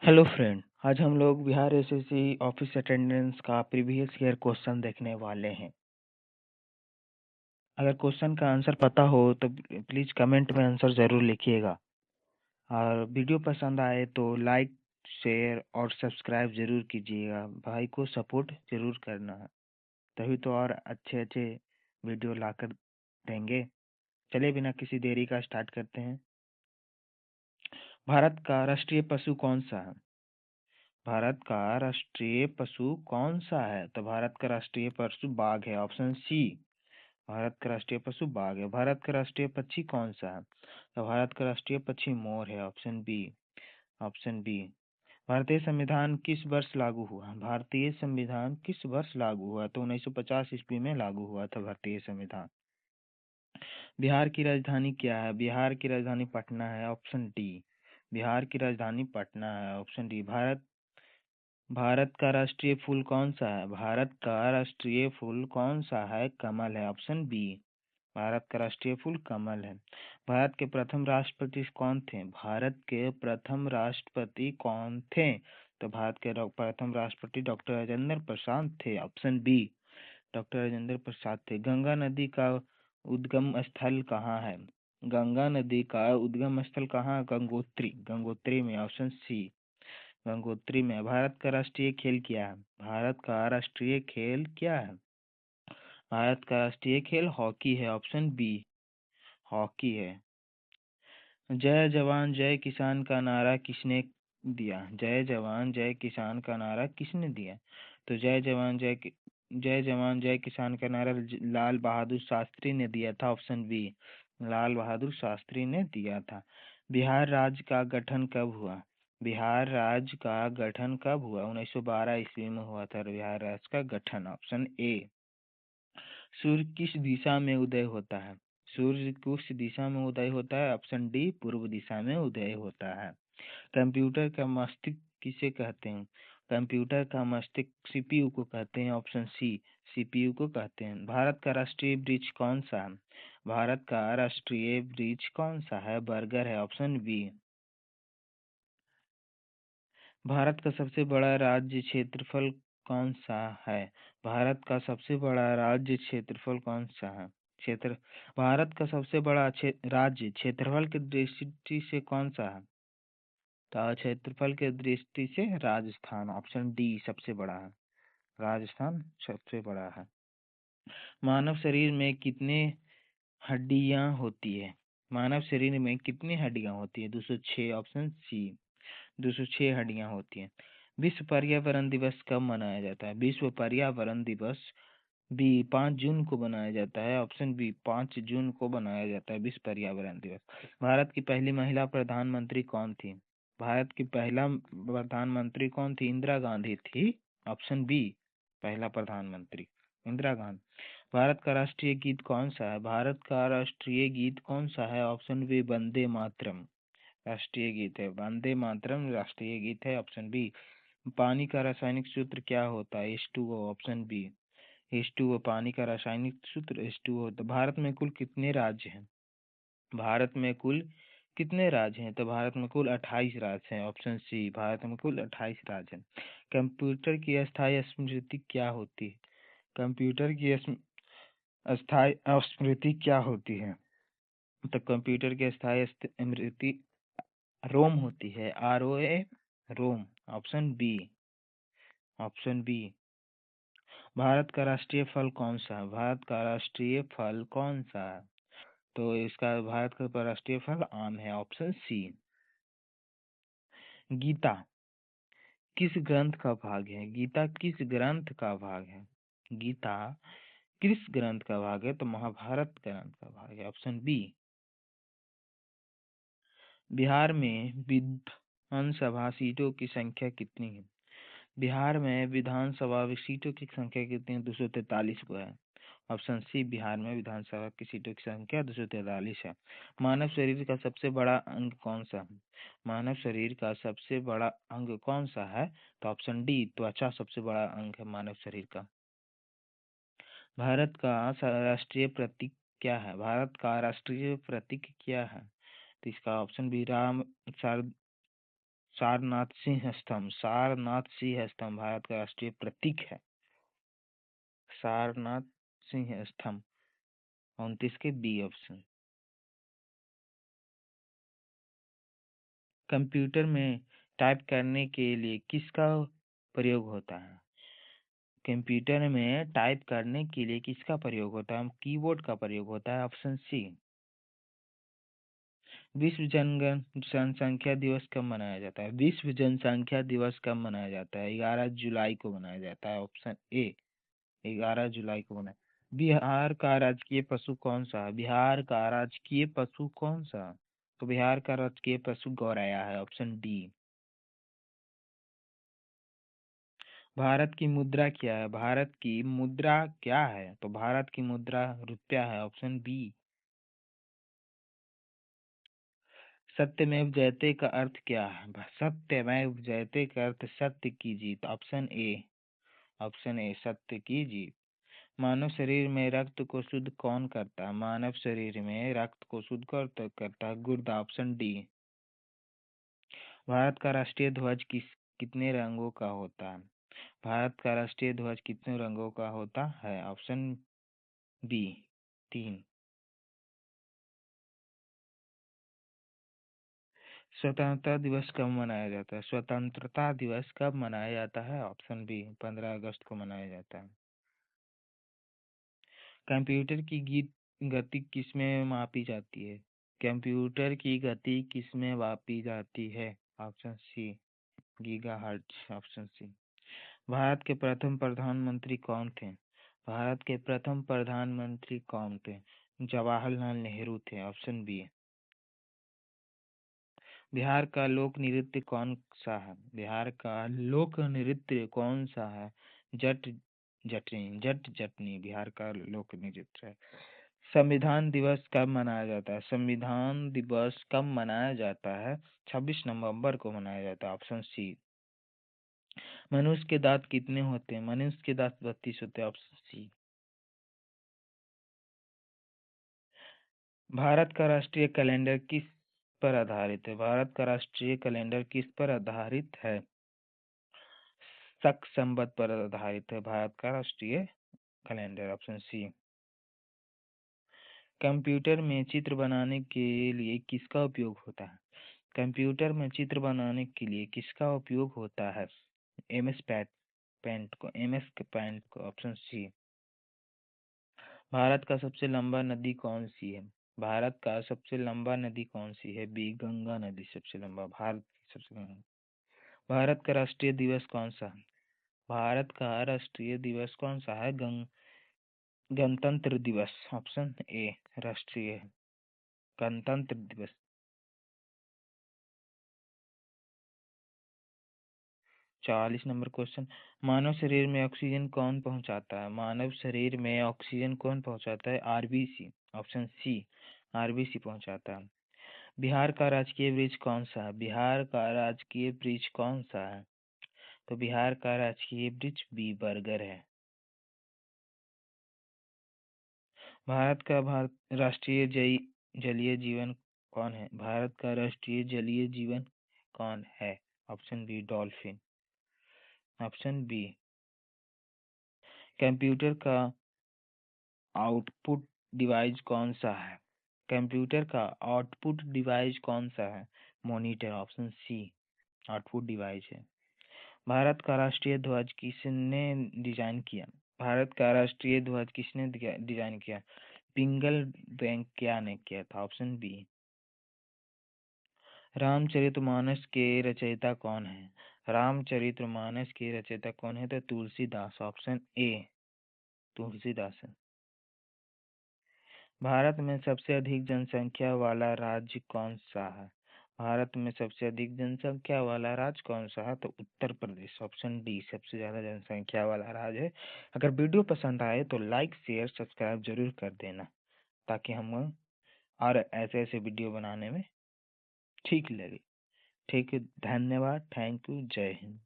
Hello friend, आज हम लोग बिहार एसएससी ऑफिस अटेंडेंस का प्रीवियस ईयर क्वेश्चन देखने वाले हैं। अगर क्वेश्चन का आंसर पता हो तो प्लीज कमेंट में आंसर जरूर लिखिएगा। और वीडियो पसंद आए तो लाइक, शेयर और सब्सक्राइब जरूर कीजिएगा। भाई को सपोर्ट जरूर करना है, तभी तो और अच्छे अच्छे वीडियो लाकर देंगे। चलिए बिना किसी देरी का स्टार्ट करते हैं। भारत का राष्ट्रीय पशु कौन सा है? भारत का राष्ट्रीय पशु कौन सा है? तो भारत का राष्ट्रीय पशु बाघ है, ऑप्शन सी। भारत का राष्ट्रीय पशु बाघ है। भारत का राष्ट्रीय पक्षी कौन सा है? तो भारत का राष्ट्रीय पक्षी मोर है, ऑप्शन बी। Option B. भारतीय संविधान किस वर्ष लागू हुआ? भारतीय संविधान किस वर्ष लागू हुआ? तो 1950 ईस्वी में लागू हुआ था भारतीय संविधान। बिहार की राजधानी क्या है? बिहार की राजधानी पटना है, ऑप्शन डी। बिहार की राजधानी पटना है, ऑप्शन डी। भारत का राष्ट्रीय फूल कौन सा है? भारत का राष्ट्रीय फूल कौन सा है? कमल है, ऑप्शन बी। भारत का राष्ट्रीय फूल कमल है। भारत के प्रथम राष्ट्रपति कौन थे? भारत के प्रथम राष्ट्रपति कौन थे? तो भारत के प्रथम राष्ट्रपति डॉक्टर राजेंद्र प्रसाद थे, option B. Doctor Rajendra Prasad थे। गंगा नदी का उद्गम स्थल कहाँ है? गंगा नदी का उद्गम स्थल कहाँ? गंगोत्री। गंगोत्री में, ऑप्शन सी। गंगोत्री में। भारत का राष्ट्रीय खेल क्या है? भारत का राष्ट्रीय खेल क्या है? भारत का राष्ट्रीय खेल हॉकी है, ऑप्शन बी। हॉकी है। जय जवान जय किसान का नारा किसने दिया? जय जवान जय किसान का नारा किसने दिया? तो जय जवान जय किसान का नारा लाल बहादुर शास्त्री ने दिया था, ऑप्शन बी। लाल बहादुर शास्त्री ने दिया था। बिहार राज्य का गठन कब हुआ? बिहार राज्य का गठन कब हुआ? 1912 ईस्वी में हुआ था बिहार राज्य का गठन, ऑप्शन ए। सूर्य किस दिशा में उदय होता है? सूर्य किस दिशा में उदय होता है? ऑप्शन डी, पूर्व दिशा में उदय होता है। कंप्यूटर का मस्तिष्क किसे कहते हैं? कंप्यूटर का मस्तिष्क सीपीयू को कहते हैं, ऑप्शन सी। सीपीयू को कहते हैं। भारत का राष्ट्रीय वृक्ष कौन सा है? भारत का राष्ट्रीय वृक्ष कौन सा है? बरगद है, ऑप्शन बी। भारत का सबसे बड़ा राज्य क्षेत्रफल कौन सा है? भारत का सबसे बड़ा राज्य क्षेत्रफल कौन सा है? क्षेत्र भारत का सबसे बड़ा राज्य क्षेत्रफल की दृष्टि से कौन सा है? तो क्षेत्रफल की दृष्टि से राजस्थान, ऑप्शन डी सबसे बड़ा है। राजस्थान सबसे बड़ा है। मानव शरीर में कितने हड्डियां होती है? मानव शरीर में कितनी हड्डियां होती है? 206, ऑप्शन सी। 206 हड्डियां होती हैं। विश्व पर्यावरण दिवस कब मनाया जाता है? विश्व पर्यावरण दिवस बी 5 जून को मनाया जाता है, ऑप्शन बी। 5 जून को मनाया जाता है विश्व पर्यावरण दिवस। भारत की पहली महिला प्रधानमंत्री कौन थी? भारत की पहला प्रधानमंत्री कौन थी? इंदिरा गांधी थी, ऑप्शन बी। पहला प्रधानमंत्री इंदिरा गांधी। भारत का राष्ट्रीय गीत कौन सा है? भारत का राष्ट्रीय गीत कौन सा है? Option B, Vande Mataram. राष्ट्रीय गीत है वंदे मातरम, राष्ट्रीय गीत है, ऑप्शन बी। पानी का रासायनिक सूत्र क्या होता है? H2O, option B. H2O पानी का रासायनिक सूत्र H2O। तो भारत में कुल कितने राज्य हैं? भारत में कुल कितने राज्य हैं? तो भारत में कुल 28 राज्य हैं, ऑप्शन सी। भारत में कुल 28 राज्य हैं। कंप्यूटर की अस्थायी स्मृति क्या होती है? कंप्यूटर की अस्थायी स्मृति क्या होती है? तो कंप्यूटर की अस्थायी स्मृति रोम होती है, ROM, ROM, option B. Option B. Bharat का राष्ट्रीय फल कौन सा है? भारत का राष्ट्रीय फल कौन सा है? तो इसका भारत का राष्ट्रीय फल आम है, ऑप्शन सी। गीता किस ग्रंथ का भाग है? गीता किस ग्रंथ का भाग है? गीता किस ग्रंथ का भाग है? तो महाभारत ग्रंथ का भाग है, ऑप्शन बी। बिहार में विधानसभा सीटों की संख्या कितनी है? बिहार में विधानसभा सीटों की संख्या कितनी है? 243 को है, ऑप्शन सी। बिहार में विधानसभा की सीटों की संख्या 243 है। मानव शरीर का सबसे बड़ा अंग कौन सा है? मानव शरीर का सबसे बड़ा अंग कौन सा है? तो ऑप्शन डी, त्वचा सबसे बड़ा अंग है मानव शरीर का। भारत का राष्ट्रीय प्रतीक क्या है? भारत का राष्ट्रीय प्रतीक क्या है? तो इसका ऑप्शन बी, सारनाथ सिंह स्तंभ, सारनाथ सिंह स्तंभ भारत का राष्ट्रीय प्रतीक है। सारनाथ सिंह स्तंभ 29 के बी ऑप्शन। कंप्यूटर में टाइप करने के लिए किसका प्रयोग होता है? कंप्यूटर में टाइप करने के लिए किसका प्रयोग होता है? कीबोर्ड का प्रयोग होता है, ऑप्शन सी। विश्व जनसंख्या दिवस कब मनाया जाता है? विश्व जनसंख्या दिवस कब मनाया जाता है? 11 जुलाई को मनाया जाता है, ऑप्शन ए। 11 जुलाई को मनाया। बिहार का राजकीय पशु कौन सा है? बिहार का राजकीय पशु कौन सा? तो बिहार का राजकीय पशु गौरैया है, ऑप्शन डी। भारत की मुद्रा क्या है? भारत की मुद्रा क्या है? तो भारत की मुद्रा रुपया है, ऑप्शन बी। सत्यमेव जयते का अर्थ क्या है? सत्यमेव जयते का अर्थ सत्य की जीत, ऑप्शन ए। ऑप्शन ए सत्य की जीत। मानव शरीर में रक्त को शुद्ध कौन करता है? मानव शरीर में रक्त को शुद्ध करता है गुर्दा, ऑप्शन डी। भारत का राष्ट्रीय ध्वज कितने रंगों का होता है? भारत का राष्ट्रीय ध्वज कितने रंगों का होता है? Option B 3। स्वतंत्रता दिवस कब मनाया जाता है? स्वतंत्रता दिवस कब मनाया जाता है? ऑप्शन बी 15 अगस्त को मनाया जाता है। कंप्यूटर की गति किसमें मापी जाती है? कंप्यूटर की गति किसमें मापी जाती है? Option C gigahertz, option C. Bharat के प्रथम प्रधानमंत्री कौन थे? भारत के प्रथम प्रधानमंत्री कौन थे? जवाहरलाल नेहरू थे, ऑप्शन बी। बिहार का लोक नृत्य कौन सा है? बिहार का लोक नृत्य कौन सा है? जट जटनी, जट जटनी बिहार का लोक नृत्य है। संविधान दिवस कब मनाया जाता है? संविधान दिवस कब मनाया जाता है? 26 नवंबर को मनाया जाता है, ऑप्शन सी। मनुष्य के दांत कितने होते हैं? मनुष्य के दांत 32 होते हैं, ऑप्शन सी। भारत का राष्ट्रीय कैलेंडर किस पर आधारित है? भारत का राष्ट्रीय कैलेंडर किस पर आधारित है? शक संवत पर आधारित है भारत का राष्ट्रीय कैलेंडर, ऑप्शन सी। कंप्यूटर में चित्र बनाने के लिए किसका उपयोग होता है? कंप्यूटर में चित्र बनाने के लिए किसका उपयोग होता है? एमएस पेंट को, एमएस पेंट को, ऑप्शन सी। भारत का सबसे लंबा नदी कौन सी है? भारत का सबसे लंबा नदी कौन सी है? बी गंगा नदी सबसे लंबा, भारत की सबसे लंबा। भारत का राष्ट्रीय दिवस कौन सा है? भारत का राष्ट्रीय दिवस कौन सा है? गणतंत्र दिवस, ऑप्शन ए राष्ट्रीय गणतंत्र दिवस। 44 नंबर क्वेश्चन। मानव शरीर में ऑक्सीजन कौन पहुंचाता है? मानव शरीर में ऑक्सीजन कौन पहुंचाता है? आरबीसी, ऑप्शन सी आरबीसी पहुंचाता है। बिहार का राजकीय वृक्ष कौन सा है? बिहार का राजकीय वृक्ष कौन सा है? तो बिहार का राजकीय वृक्ष बी बरगद है। भारत का राष्ट्रीय जलीय जीवन कौन है? भारत का राष्ट्रीय जलीय जीवन कौन है? Option B dolphin, option B. Computer का आउटपुट डिवाइस कौन सा है? कंप्यूटर का आउटपुट डिवाइस कौन सा है? Monitor, option C output device है। भारत का राष्ट्रीय ध्वज किसने डिजाइन किया? भारत का राष्ट्रीय ध्वज किसने डिजाइन किया? पिंगल वेंकैया ने किया था, ऑप्शन बी। रामचरितमानस के रचयिता कौन है? रामचरितमानस के रचयिता कौन है? तो तुलसीदास, ऑप्शन ए तुलसीदास है। भारत में सबसे अधिक जनसंख्या वाला राज्य कौन सा है? भारत में सबसे अधिक जनसंख्या वाला राज्य कौन सा है? तो उत्तर प्रदेश, ऑप्शन डी सबसे ज्यादा जनसंख्या वाला राज्य है। अगर वीडियो पसंद आए तो लाइक शेयर सब्सक्राइब जरूर कर देना, ताकि हम और ऐसे ऐसे वीडियो बनाने में ठीक लगे। ठीक है, धन्यवाद, थैंक यू, जय हिंद।